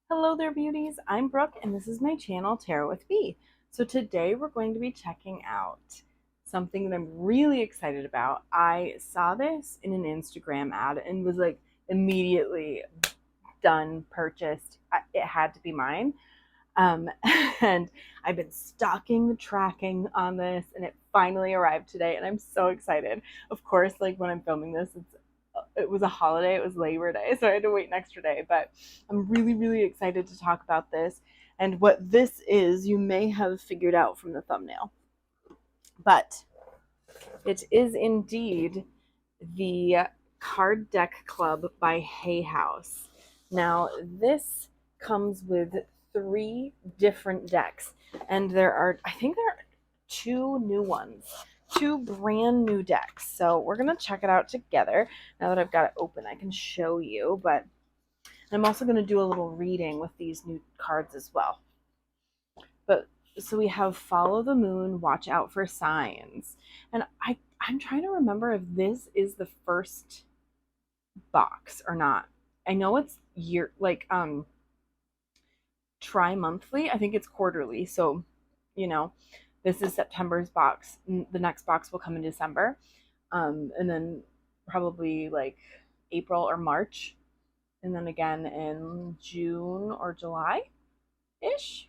Hello there, beauties. I'm Brooke, and this is my channel, Tarot with B. So today we're going to be checking out something that I'm really excited about. I saw this in an Instagram ad and was like immediately done, purchased. It had to be mine. Um, and I've been stalking the tracking on this, and it finally arrived today, and I'm so excited. Of course, like when I'm filming this, it was a holiday. It was Labor Day, so I had to wait an extra day. But I'm really, really excited to talk about this. And what this is, you may have figured out from the thumbnail, but it is indeed the Card Deck Club by Hay House. Now, this comes with three different decks, and I think there are two new ones, two brand new decks. So we're going to check it out together. Now that I've got it open, I can show you, but I'm also going to do a little reading with these new cards as well. But so we have Follow the Moon, Watch Out for Signs. And I'm trying to remember if this is the first box or not. I know it's tri-monthly. I think it's quarterly. So, you know, this is September's box. The next box will come in December. And then probably like April or March. And then again in June or July ish,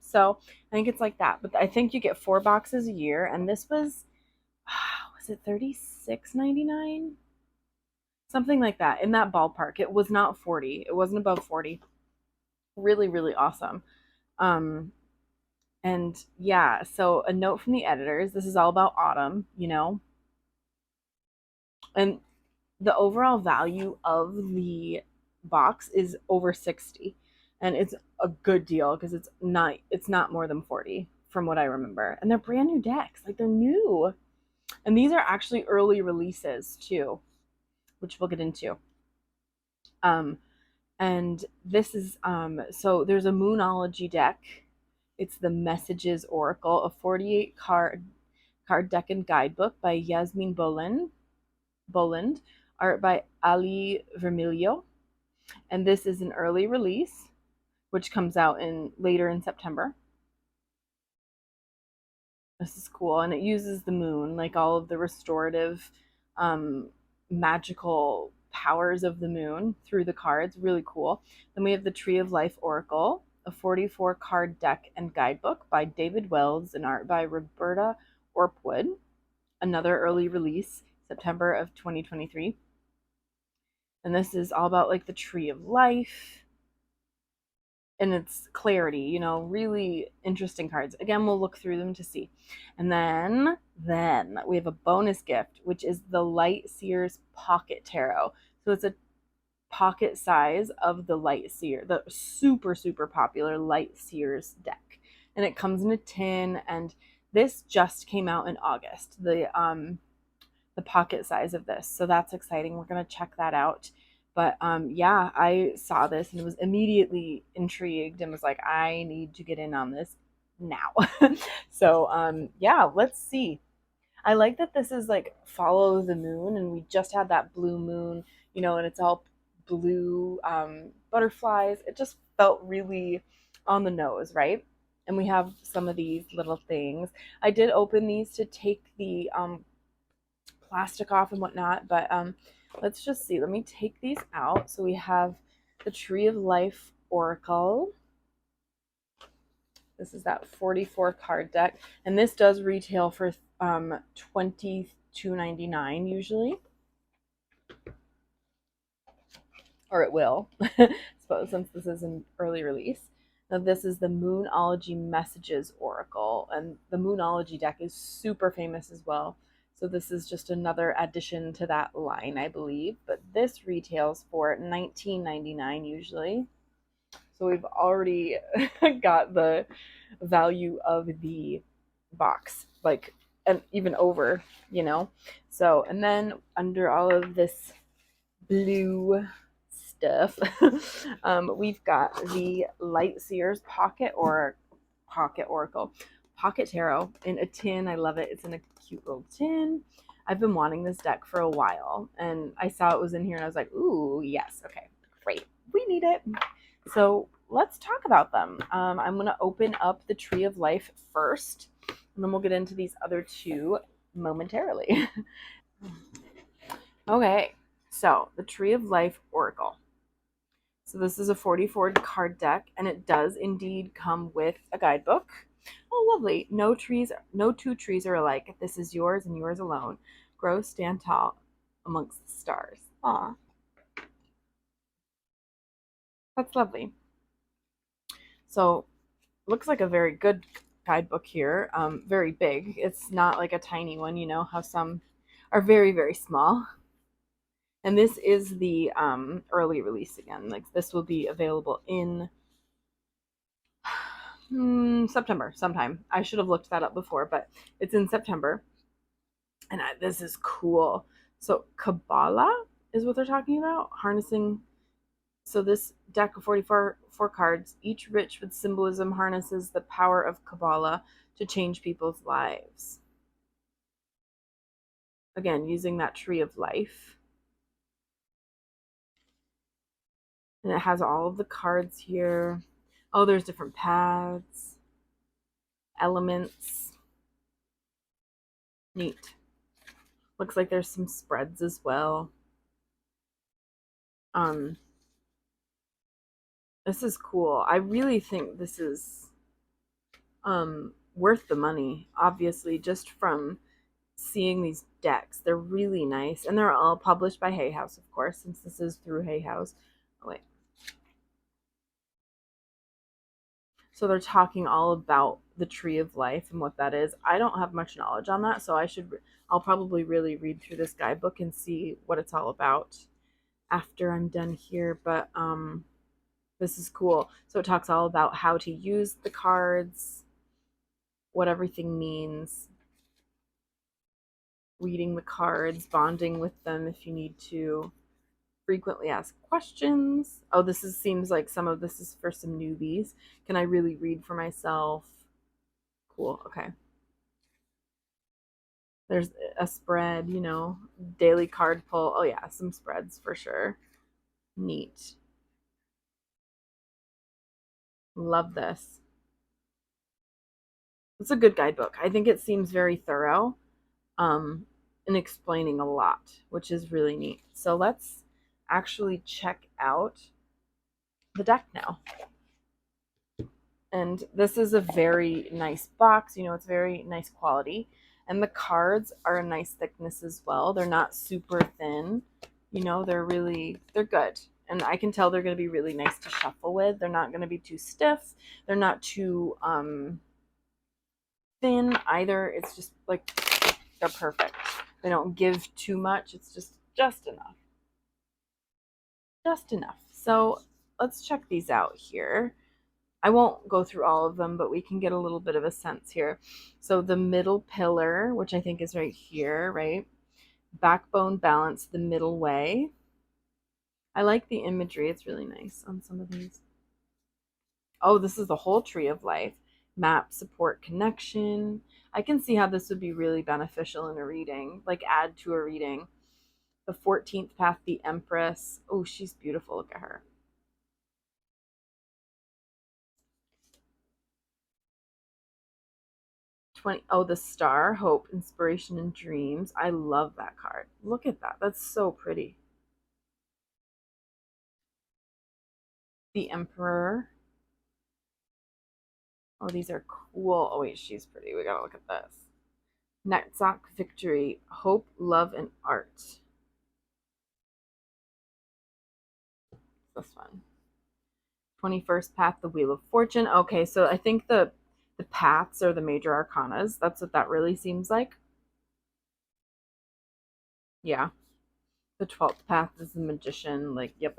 So I think it's like that. But I think you get 4 boxes a year. And this was it $36.99? Something like that, in that ballpark. It was not 40. It wasn't above 40. Really, really awesome. And yeah, so a note from the editors. This is all about autumn. And the overall value of the box is over 60. And it's a good deal because it's not more than 40 from what I remember. And they're brand new decks. Like, they're new. And these are actually early releases too, which we'll get into. And this is so there's a Moonology deck. It's the Messages Oracle, a 48 card deck and guidebook by Yasmin Boland, art by Ali Vermilio. And this is an early release, which comes out later in September. This is cool, and it uses the moon, like all of the restorative, magical powers of the moon through the cards. Really cool. Then we have the Tree of Life Oracle, a 44 card deck and guidebook by David Wells and art by Roberta Orpwood. Another early release, September of 2023. And this is all about like the Tree of Life and its clarity, really interesting cards. Again, we'll look through them to see. And then we have a bonus gift, which is the Light Seers Pocket Tarot. So it's a pocket size of the Light Seer, the super, super popular Light Seers deck. And it comes in a tin, and this just came out in August, the pocket size of this. So that's exciting. We're going to check that out. But yeah, I saw this and was immediately intrigued and was like, I need to get in on this now. So yeah, let's see. I like that this is like Follow the Moon, and we just had that blue moon, and it's all blue butterflies. It just felt really on the nose, right? And we have some of these little things. I did open these to take the plastic off and whatnot, but let's just see. Let me take these out. So we have the Tree of Life Oracle. This is that 44 card deck, and this does retail for $22.99 usually, or it will, suppose, since this is an early release. Now this is the Moonology Messages Oracle, and the Moonology deck is super famous as well. So this is just another addition to that line, I believe. But this retails for $19.99 usually. So we've already got the value of the box, like, and even over. So, and then under all of this blue stuff, we've got the Light Seers Pocket Oracle. Pocket Tarot in a tin. I love it. It's in a cute little tin. I've been wanting this deck for a while, and I saw it was in here, and I was like, ooh, yes, okay, great. We need it. So let's talk about them. I'm going to open up the Tree of Life first, and then we'll get into these other two momentarily. Okay, so the Tree of Life Oracle. So this is a 44 card deck, and it does indeed come with a guidebook. Oh, lovely. No two trees are alike. This is yours and yours alone. Grow, stand tall amongst the stars. Aw, that's lovely. So looks like a very good guidebook here. Very big. It's not like a tiny one, you know, how some are very, very small. And this is the early release again. Like this will be available in September sometime. I should have looked that up before, but it's in September. And this is cool. So Kabbalah is what they're talking about. Harnessing. So this deck of 44 cards, each rich with symbolism, harnesses the power of Kabbalah to change people's lives. Again, using that tree of life. And it has all of the cards here. Oh, there's different paths, elements. Neat. Looks like there's some spreads as well. This is cool. I really think this is worth the money, obviously, just from seeing these decks. They're really nice, and they're all published by Hay House, of course, since this is through Hay House. Oh, wait. So they're talking all about the Tree of Life and what that is. I don't have much knowledge on that, so I'll probably really read through this guidebook and see what it's all about after I'm done here. But this is cool. So it talks all about how to use the cards, what everything means, reading the cards, bonding with them if you need to, frequently ask questions. Oh, seems like some of this is for some newbies. Can I really read for myself? Cool. Okay. There's a spread, you know, daily card pull. Oh yeah, some spreads for sure. Neat. Love this. It's a good guidebook. I think it seems very thorough, and explaining a lot, which is really neat. So let's actually check out the deck now. And this is a very nice box. You know, it's very nice quality. And the cards are a nice thickness as well. They're not super thin. You know, they're good. And I can tell they're going to be really nice to shuffle with. They're not going to be too stiff. They're not too thin either. It's just like they're perfect. They don't give too much. It's just enough. Just enough. So let's check these out here. I won't go through all of them, but we can get a little bit of a sense here. So the middle pillar, which I think is right here, right? Backbone balance the middle way. I like the imagery. It's really nice on some of these. Oh, this is the whole tree of life. Map, support, connection. I can see how this would be really beneficial in a reading, like add to a reading. The 14th path, the Empress. Oh, she's beautiful. Look at her. 20. Oh, the star, hope, inspiration, and dreams. I love that card. Look at that. That's so pretty. The Emperor. Oh, these are cool. Oh, wait, she's pretty. We gotta look at this. Netzach, victory, hope, love, and art. This one. 21st path, the Wheel of Fortune. Okay, so I think the paths are the major arcanas. That's what that really seems like. Yeah. The 12th path is the magician. Like, yep,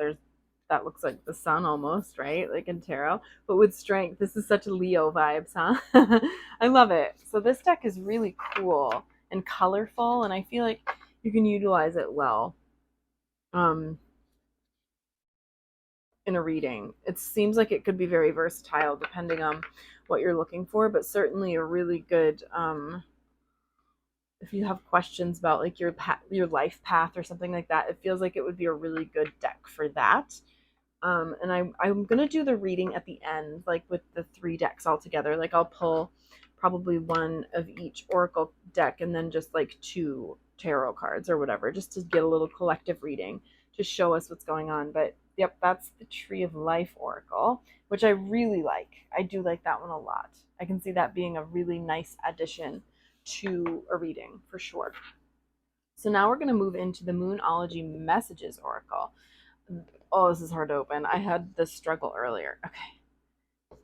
that looks like the sun almost, right? Like in tarot. But with strength, this is such a Leo vibes, huh? I love it. So this deck is really cool and colorful, and I feel like you can utilize it well. In a reading. It seems like it could be very versatile depending on what you're looking for, but certainly a really good if you have questions about like your life path or something like that, it feels like it would be a really good deck for that. And I'm gonna do the reading at the end, like with the 3 decks all together. Like I'll pull probably one of each oracle deck and then just like 2 tarot cards or whatever, just to get a little collective reading to show us what's going on. But yep, that's the Tree of Life oracle, which I really like. I do like that one a lot. I can see that being a really nice addition to a reading for sure. So now we're going to move into the Moonology Messages oracle. Oh, this is hard to open. I had this struggle earlier.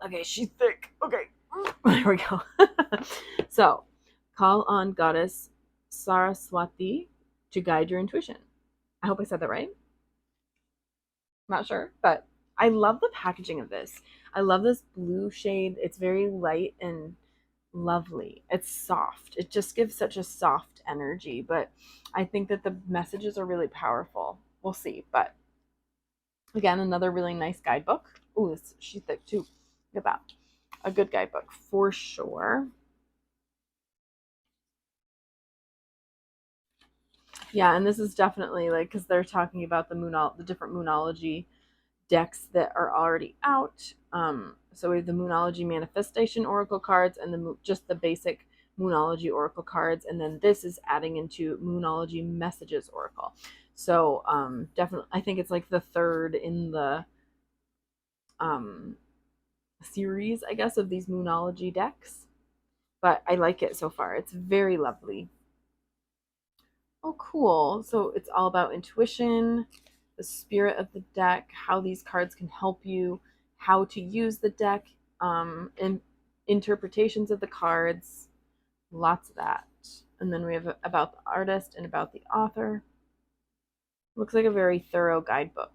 Okay, she's thick. Okay, there we go. So, call on Goddess Saraswati to guide your intuition. I hope I said that right. Not sure, but I love the packaging of this. I love this blue shade. It's very light and lovely. It's soft. It just gives such a soft energy, but I think that the messages are really powerful. We'll see, but again, another really nice guidebook. Ooh, she's thick too. Look at that. A good guidebook for sure. Yeah, and this is definitely like, because they're talking about the different Moonology decks that are already out. So we have the Moonology Manifestation Oracle cards and just the basic Moonology Oracle cards, and then this is adding into Moonology Messages Oracle. So definitely, I think it's like the third in the series, I guess, of these Moonology decks. But I like it so far. It's very lovely. Oh, cool. So it's all about intuition, the spirit of the deck, how these cards can help you, how to use the deck, and interpretations of the cards. Lots of that. And then we have about the artist and about the author. Looks like a very thorough guidebook.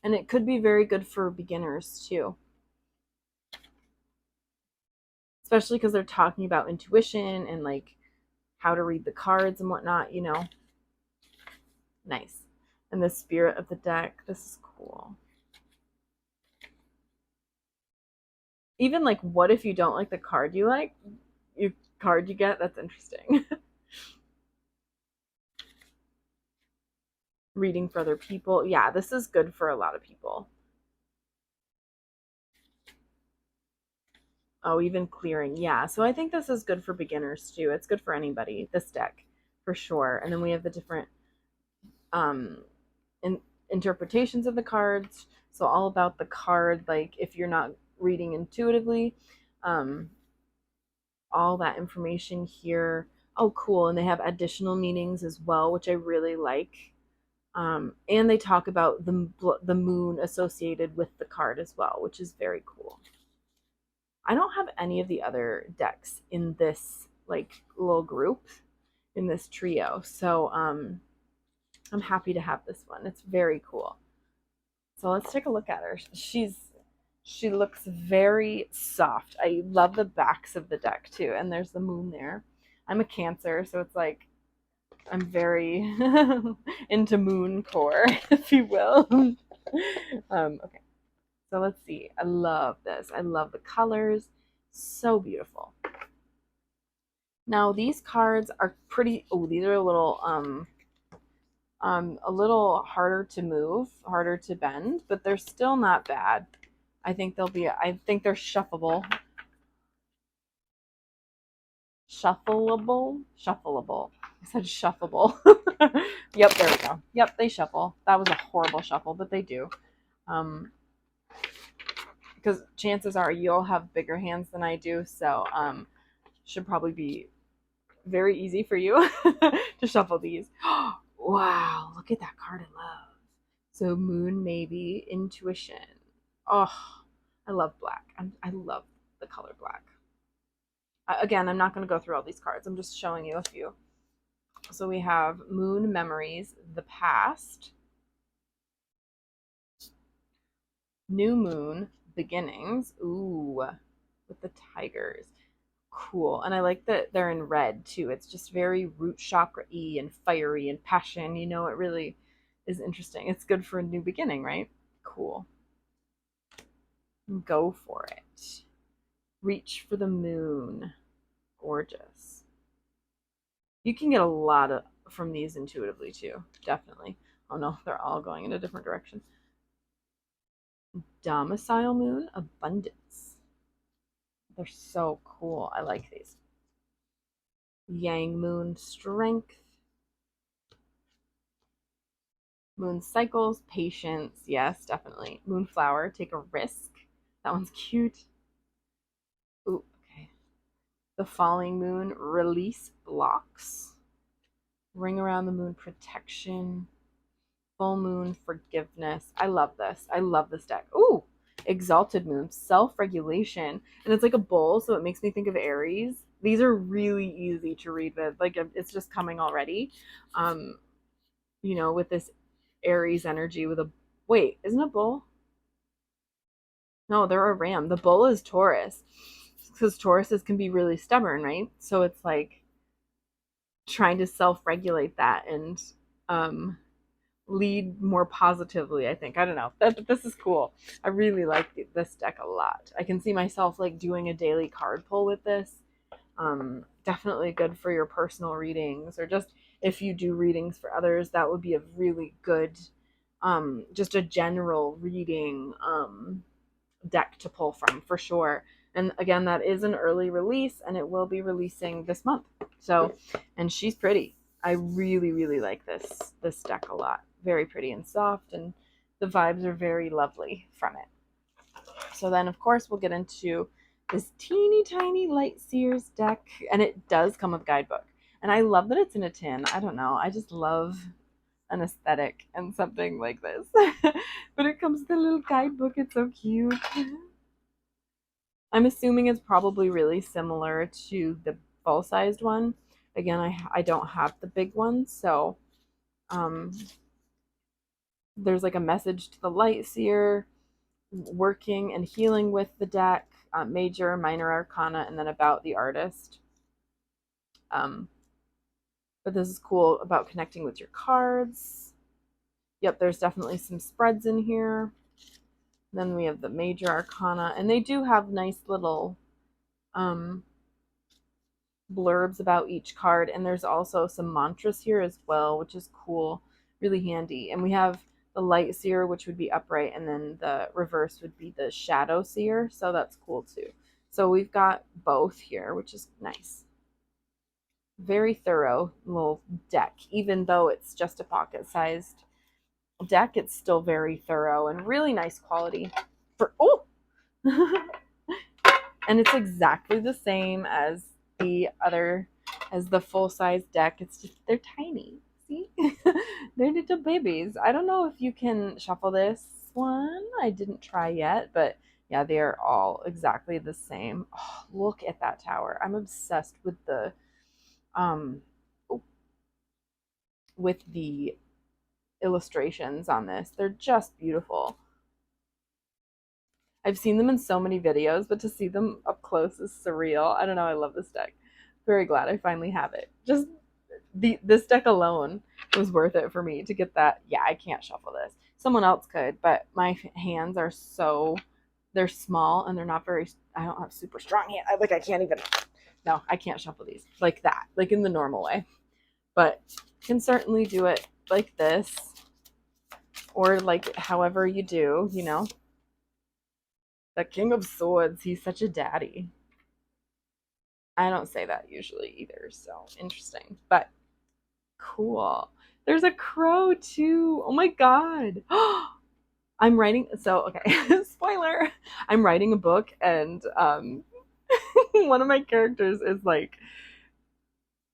And it could be very good for beginners too. Especially because they're talking about intuition and like how to read the cards and whatnot, you know. Nice. And the spirit of the deck. This is cool. Even like, what if you don't like the card you like? Card you get? That's interesting. Reading for other people. Yeah, this is good for a lot of people. Oh, even clearing. Yeah, so I think this is good for beginners too. It's good for anybody, this deck, for sure. And then we have the different um interpretations of the cards. So all about the card, like if you're not reading intuitively, all that information here. Oh, cool. And they have additional meanings as well, which I really like. And they talk about the moon associated with the card as well, which is very cool. I don't have any of the other decks in this like little group, in this trio, so I'm happy to have this one. It's very cool. So let's take a look at her. She looks very soft. I love the backs of the deck too, and there's the moon there. I'm a Cancer, so it's like I'm very into moon core, if you will. Okay, so let's see. I love this. I love the colors. So beautiful. Now these cards are pretty. Oh, these are a little harder to move, harder to bend, but they're still not bad. I think I think they're shuffleable. Shuffleable. I said shuffleable. Yep, there we go. Yep, they shuffle. That was a horrible shuffle, but they do. Because chances are you'll have bigger hands than I do, so should probably be very easy for you to shuffle these. Wow, look at that card I love. So moon, maybe, intuition. Oh, I love black. I love the color black. Again, I'm not going to go through all these cards. I'm just showing you a few. So we have moon memories, the past, new moon, beginnings. Ooh, with the tigers. Cool. And I like that they're in red too. It's just very root chakra-y and fiery and passion. You know, it really is interesting. It's good for a new beginning, right? Cool. Go for it. Reach for the moon. Gorgeous. You can get a lot from these intuitively too. Definitely. Oh no, they're all going in a different direction. Domicile Moon, Abundance. They're so cool. I like these. Yang Moon, Strength. Moon Cycles, Patience. Yes, definitely. Moonflower, Take a Risk. That one's cute. Ooh, okay. The Falling Moon, Release Blocks. Ring Around the Moon, Protection. Full Moon, Forgiveness. I love this. I love this deck. Ooh, Exalted Moon, Self-Regulation. And it's like a bowl, so it makes me think of Aries. These are really easy to read with. Like, it's just coming already. With this Aries energy with a... Wait, isn't it bull? No, they're a ram. The bull is Taurus. Because Tauruses can be really stubborn, right? So it's like trying to self-regulate that and lead more positively, I think. I don't know. This is cool. I really like this deck a lot. I can see myself like doing a daily card pull with this. Definitely good for your personal readings, or just if you do readings for others, that would be a really good just a general reading deck to pull from for sure. And again, that is an early release, and it will be releasing this month. So, and she's pretty. I really, really like this deck a lot. Very pretty and soft, and the vibes are very lovely from it. So then, of course, we'll get into this teeny tiny light seers deck, and it does come with a guidebook. And I love that it's in a tin. I don't know. I just love an aesthetic and something like this. But it comes with a little guidebook. It's so cute. I'm assuming it's probably really similar to the full-sized one. Again, I don't have the big one, so there's like a message to the light seer, working and healing with the deck, major, minor arcana, and then about the artist. But this is cool about connecting with your cards. Yep, there's definitely some spreads in here. Then we have the major arcana, and they do have nice little blurbs about each card, and there's also some mantras here as well, which is cool, really handy. And we have the light seer, which would be upright, and then the reverse would be the shadow seer, so that's cool too. So we've got both here, which is nice. Very thorough little deck. Even though it's just a pocket-sized deck, it's still very thorough and really nice quality. And it's exactly the same as the full-size deck. It's just they're tiny. See? They're little babies. I don't know if you can shuffle this one. I didn't try yet, but yeah, they are all exactly the same. Oh, look at that tower. I'm obsessed with the illustrations on this. They're just beautiful. I've seen them in so many videos, but to see them up close is surreal. I don't know. I love this deck. Very glad I finally have it. Just this deck alone was worth it for me to get that. Yeah, I can't shuffle this. Someone else could, but my hands are they're small and they're not very. I don't have super strong hands. I can't even. No, I can't shuffle these like that, like in the normal way. But can certainly do it like this, or like however you do. The King of Swords, he's such a daddy. I don't say that usually either, so interesting. But cool. There's a crow too. Oh my god. I'm writing, so okay, spoiler. I'm writing a book, and one of my characters is like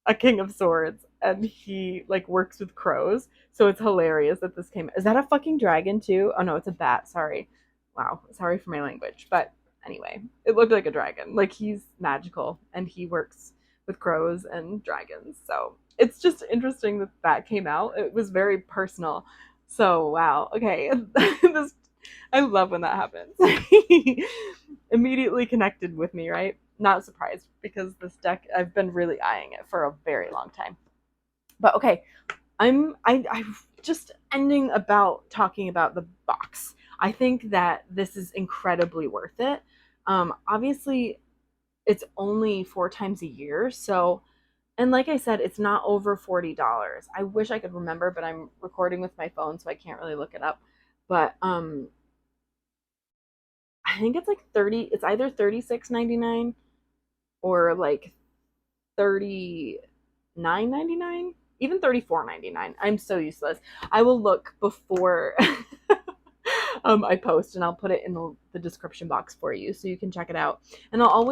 a King of Swords, and he like works with crows. So it's hilarious that this came. Is that a fucking dragon too? Oh no, it's a bat. Sorry. Wow, sorry for my language. But anyway, it looked like a dragon. Like, he's magical and he works with crows and dragons. So it's just interesting that that came out. It was very personal. So wow, okay. I love when that happens. Immediately connected with me, right? Not surprised, because this deck, I've been really eyeing it for a very long time. But okay, I'm just ending about talking about the box. I think that this is incredibly worth it. Obviously, it's only 4 times a year, so, and like I said, it's not over $40. I wish I could remember, but I'm recording with my phone, so I can't really look it up. But I think it's like 30, it's either 36.99 or like 39.99, even 34.99. I'm so useless. I will look before I post, and I'll put it in the description box for you so you can check it out. And I'll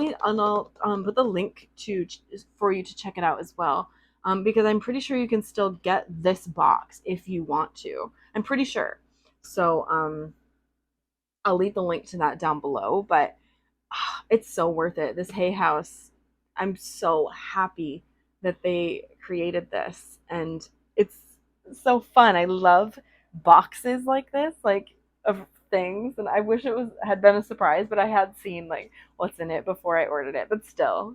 put the link to for you to check it out as well. Because I'm pretty sure you can still get this box if you want to. I'm pretty sure. So I'll leave the link to that down below, but it's so worth it. This Hay House, I'm so happy that they created this, and it's so fun. I love boxes like this, like of things, and I wish it was had been a surprise, but I had seen like what's in it before I ordered it. But still,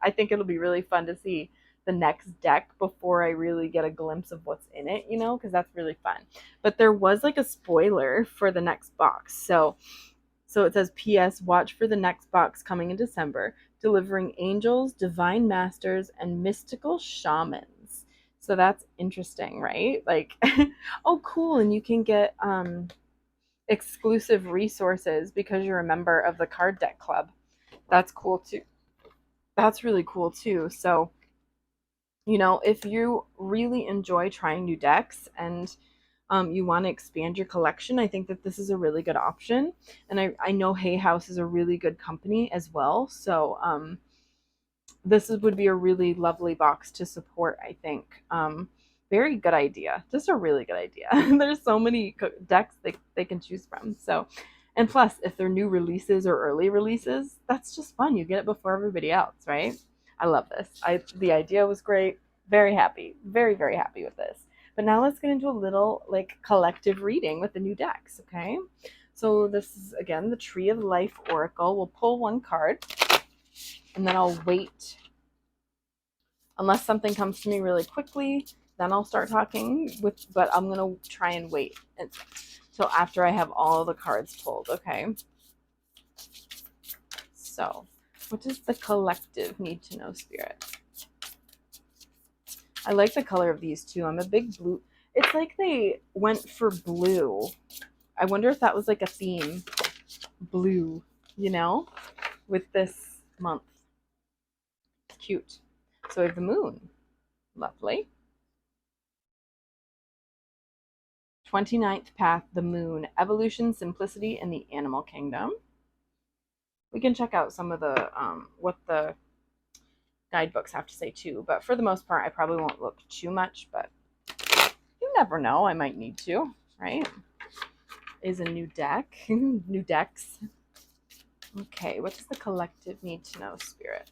I think it'll be really fun to see the next deck before I really get a glimpse of what's in it, because that's really fun. But there was like a spoiler for the next box. So it says, P.S. Watch for the next box coming in December, delivering angels, divine masters, and mystical shamans. So that's interesting, right? Like, oh, cool. And you can get exclusive resources because you're a member of the card deck club. That's cool too. That's really cool too. So, if you really enjoy trying new decks and you want to expand your collection, I think that this is a really good option. And I know Hay House is a really good company as well. So would be a really lovely box to support, I think. Very good idea. Just a really good idea. There's so many decks they can choose from. So, and plus, if they're new releases or early releases, that's just fun. You get it before everybody else, right? I love this. The idea was great. Very happy. Very, very happy with this. But now let's get into a little like collective reading with the new decks, okay? So this is again the Tree of Life Oracle. We'll pull one card and then I'll wait unless something comes to me really quickly, then I'll start talking but I'm going to try and wait until after I have all the cards pulled, okay? So, what does the collective need to know, Spirit? I like the color of these too. I'm a big blue. It's like they went for blue. I wonder if that was like a theme. Blue, with this month. It's cute. So we have the moon. Lovely. 29th path, the moon. Evolution, simplicity, and the animal kingdom. We can check out some of the what the guidebooks have to say too, but for the most part I probably won't look too much, but you never know, I might need to, right? Is a new deck. New decks. Okay, what does the collective need to know, Spirit?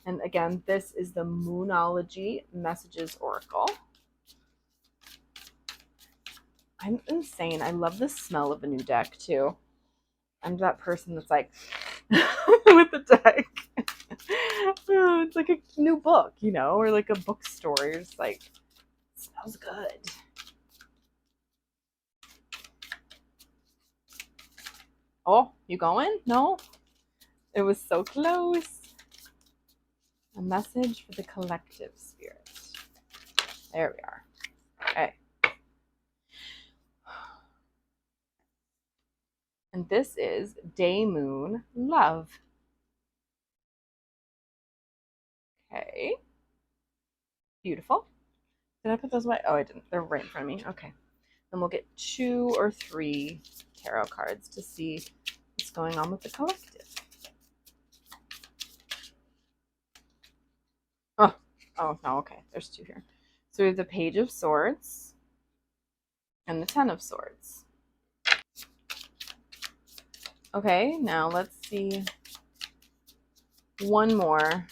And again, this is the Moonology Messages Oracle. I'm insane. I love the smell of a new deck too. I'm that person that's like with the deck. Oh, it's like a new book, or like a bookstore. You're just like, it smells good. Oh, you going? No? It was so close. A message for the collective, Spirit. There we are. Okay. And this is Day Moon Love. Okay. Beautiful. Did I put those away? Oh, I didn't. They're right in front of me. Okay. Then we'll get 2 or 3 tarot cards to see what's going on with the collective. Oh, no, okay. There's 2 here. So we have the Page of Swords and the 10 of Swords. Okay, now let's see. One more.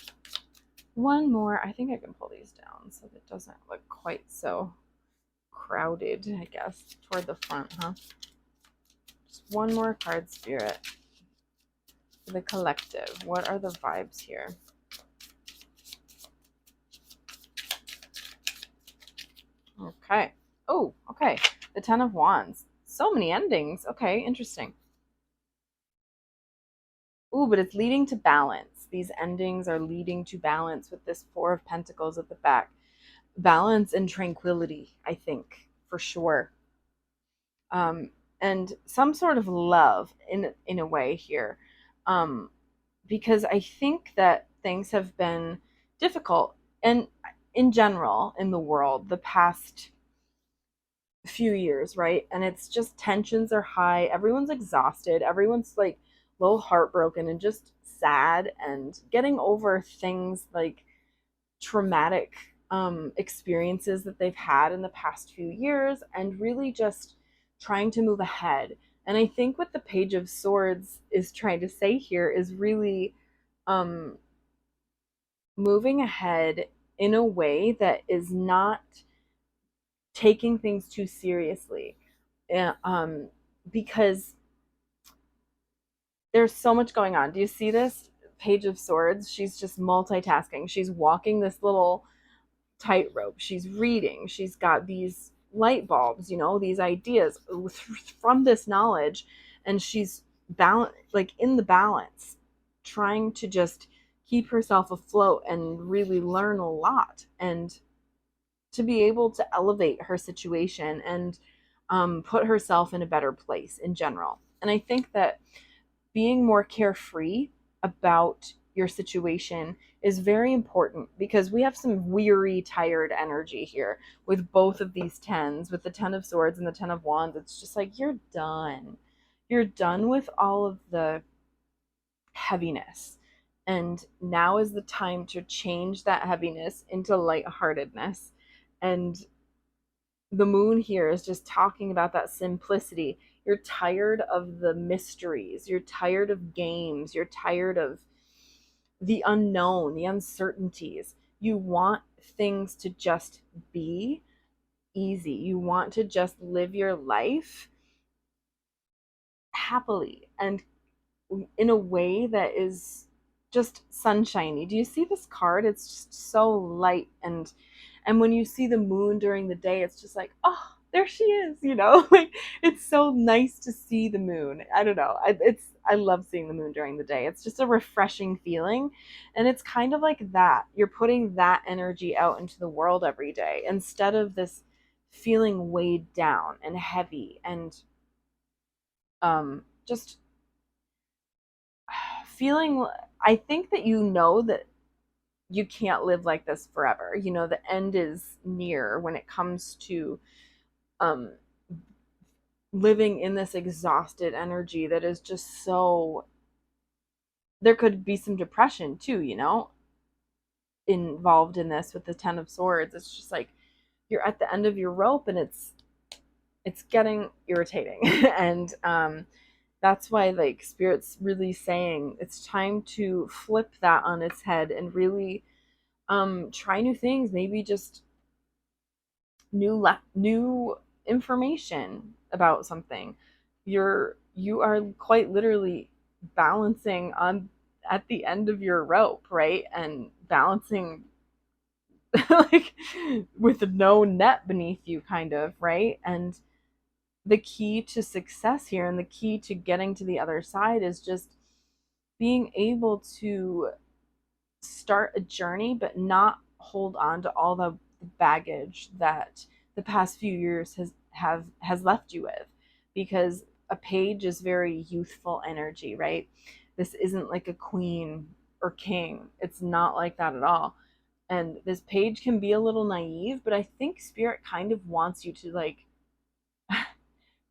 I think I can pull these down so that it doesn't look quite so crowded, I guess, toward the front, huh? Just one more card, Spirit. For the collective. What are the vibes here? Okay. Oh, okay. The 10 of Wands. So many endings. Okay, interesting. Ooh, but it's leading to balance. These endings are leading to balance with this 4 of Pentacles at the back. Balance and tranquility, I think, for sure. and some sort of love in a way here, because I think that things have been difficult, and in general in the world the past few years, right? And it's just tensions are high, everyone's exhausted, everyone's like a little heartbroken and just sad and getting over things like traumatic experiences that they've had in the past few years, and really just trying to move ahead. And I think what the Page of Swords is trying to say here is really um, moving ahead in a way that is not taking things too seriously. Because there's so much going on. Do you see this Page of Swords? She's just multitasking. She's walking this little tightrope. She's reading. She's got these light bulbs, these ideas from this knowledge, and she's like in the balance, trying to just keep herself afloat and really learn a lot, and to be able to elevate her situation and put herself in a better place in general. And I think that being more carefree about your situation is very important, because we have some weary, tired energy here with both of these tens, with the 10 of Swords and the 10 of Wands. It's just like you're done. You're done with all of the heaviness. And now is the time to change that heaviness into lightheartedness. And the moon here is just talking about that simplicity. You're tired of the mysteries. You're tired of games. You're tired of the unknown, the uncertainties. You want things to just be easy. You want to just live your life happily and in a way that is just sunshiny. Do you see this card? It's just so light, and when you see the moon during the day, it's just like, oh, there she is, like it's so nice to see the moon. I don't know. I love seeing the moon during the day. It's just a refreshing feeling, and it's kind of like that. You're putting that energy out into the world every day instead of this feeling weighed down and heavy and just feeling. I think that that you can't live like this forever. The end is near when it comes to um living in this exhausted energy that is just so. There could be some depression too, involved in this with the 10 of Swords. It's just like you're at the end of your rope, and it's getting irritating. And that's why, like, Spirit's really saying it's time to flip that on its head and really try new things, maybe just new information about something. You are quite literally balancing on at the end of your rope, right? And balancing like with no net beneath you, kind of, right? And the key to success here, and the key to getting to the other side, is just being able to start a journey but not hold on to all the baggage that the past few years has left you with, because a page is very youthful energy, right? This isn't like a queen or king. It's not like that at all. And this page can be a little naive, but I think Spirit kind of wants you to like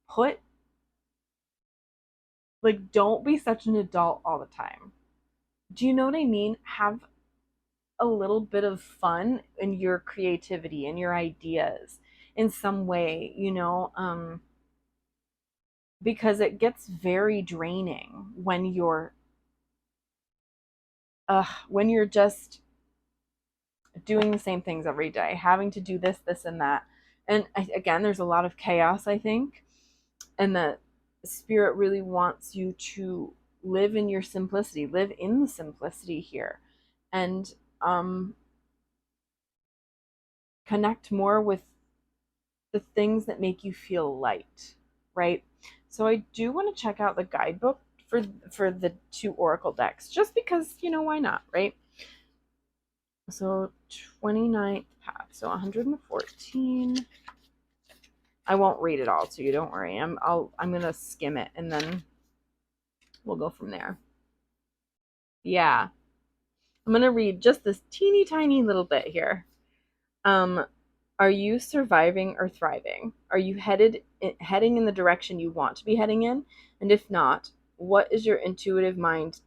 put like, don't be such an adult all the time. Do you know what I mean? Have a little bit of fun in your creativity and your ideas in some way, because it gets very draining when you're just doing the same things every day, having to do this and that. And again, there's a lot of chaos, I think, and that Spirit really wants you to live in your simplicity, live in the simplicity here, and connect more with the things that make you feel light, right? So I do want to check out the guidebook for the 2 oracle decks, just because, why not, right? So 29th path, so 114. I won't read it all to you. Don't worry. I'm going to skim it and then we'll go from there. Yeah. I'm going to read just this teeny tiny little bit here. Are you surviving or thriving? Are you heading in the direction you want to be heading in? And if not, what does your intuitive mind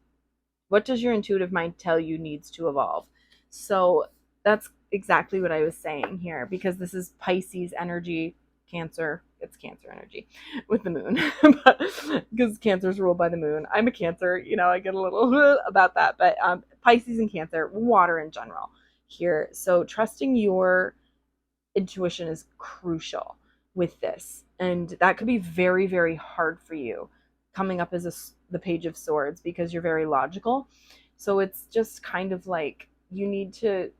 tell you needs to evolve? So that's exactly what I was saying here, because this is Pisces energy, Cancer. It's Cancer energy with the moon, but because Cancer is ruled by the moon. I'm a Cancer, I get a little about that, but Pisces and Cancer, water in general here. So trusting your intuition is crucial with this, and that could be very, very hard for you coming up as the Page of Swords, because you're very logical. So it's just kind of like you need to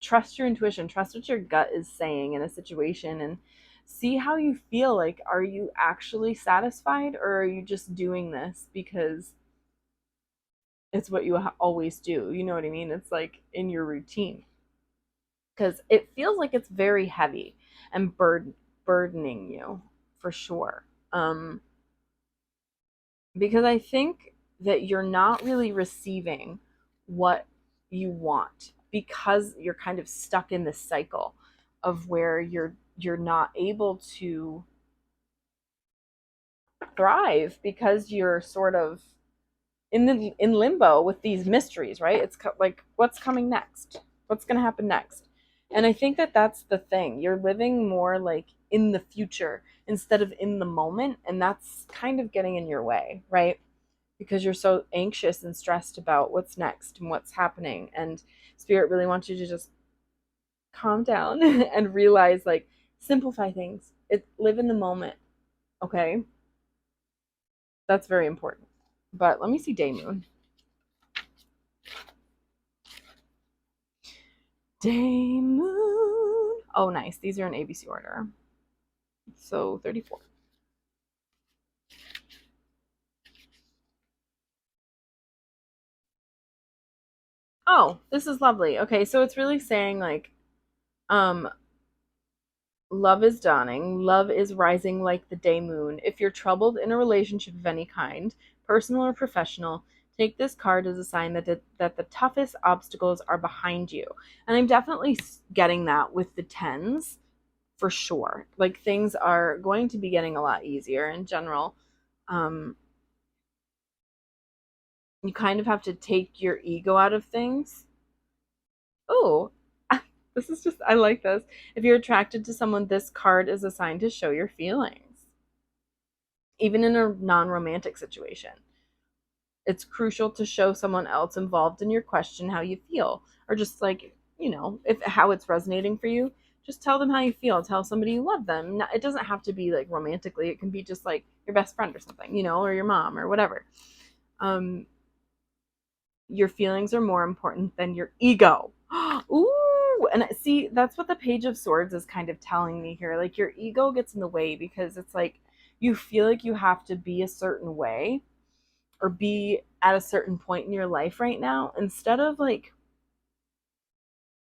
trust your intuition, trust what your gut is saying in a situation, and see how you feel. Like, are you actually satisfied, or are you just doing this because it's what you always do? You know what I mean? It's like in your routine, because it feels like it's very heavy and burdening you for sure. Because I think that you're not really receiving what you want, because you're kind of stuck in this cycle of where you're not able to thrive, because you're sort of in limbo with these mysteries, right? It's like, what's coming next? What's going to happen next? And I think that that's the thing. You're living more like in the future instead of in the moment, and that's kind of getting in your way, right? Because you're so anxious and stressed about what's next and what's happening. And Spirit really wants you to just calm down and realize, like, simplify things. Live in the moment, okay? That's very important. But let me see day moon. Day moon. Oh, nice. These are in ABC order. So 34. Oh, this is lovely. Okay, so it's really saying, like, love is dawning, love is rising like the day moon. If you're troubled in a relationship of any kind, personal or professional, take this card as a sign that the toughest obstacles are behind you. And I'm definitely getting that with the tens, for sure. Like, things are going to be getting a lot easier in general. You kind of have to take your ego out of things. Oh, this is just, I like this. If you're attracted to someone, this card is a sign to show your feelings, even in a non-romantic situation. It's crucial to show someone else involved in your question how you feel, or just like, if how it's resonating for you. Just tell them how you feel. Tell somebody you love them. It doesn't have to be like romantically. It can be just like your best friend or something, or your mom or whatever. Your feelings are more important than your ego. Ooh, and see, that's what the Page of Swords is kind of telling me here. Like, your ego gets in the way, because it's like you feel like you have to be a certain way or be at a certain point in your life right now, instead of like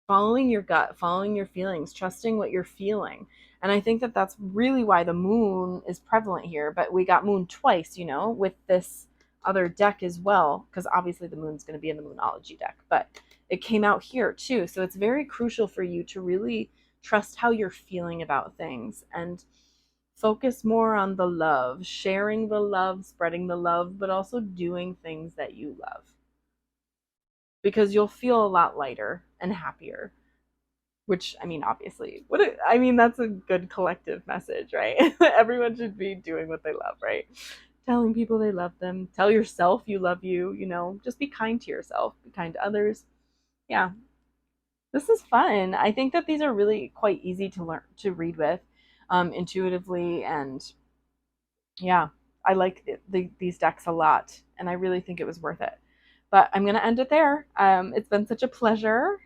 following your gut, following your feelings, trusting what you're feeling. And I think that that's really why the moon is prevalent here. But we got moon twice, with this other deck as well, because obviously the moon's going to be in the Moonology deck, but it came out here too. So it's very crucial for you to really trust how you're feeling about things and focus more on the love, sharing the love, spreading the love, but also doing things that you love, because you'll feel a lot lighter and happier. Which, I mean, obviously, that's a good collective message, right? Everyone should be doing what they love, right? Telling people they love them. Tell yourself you love you, just be kind to yourself, be kind to others. Yeah. This is fun. I think that these are really quite easy to learn, to read with, intuitively. And yeah, I like these decks a lot, and I really think it was worth it. But I'm going to end it there. It's been such a pleasure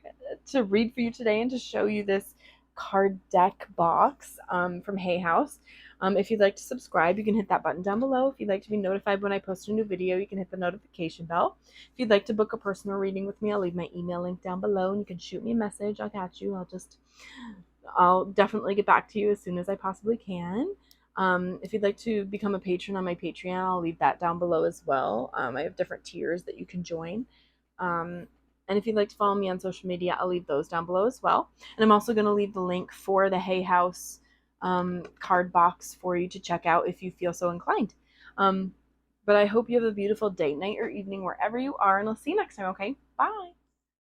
to read for you today and to show you this card deck box from Hay House. If you'd like to subscribe, you can hit that button down below. If you'd like to be notified when I post a new video, you can hit the notification bell. If you'd like to book a personal reading with me, I'll leave my email link down below, and you can shoot me a message. I'll catch you. I'll just I'll definitely get back to you as soon as I possibly can. If you'd like to become a patron on my Patreon, I'll leave that down below as well. I have different tiers that you can join. And if you'd like to follow me on social media, I'll leave those down below as well. And I'm also going to leave the link for the Hay House card box for you to check out if you feel so inclined. But I hope you have a beautiful day, night, or evening wherever you are, and I'll see you next time, okay? Bye.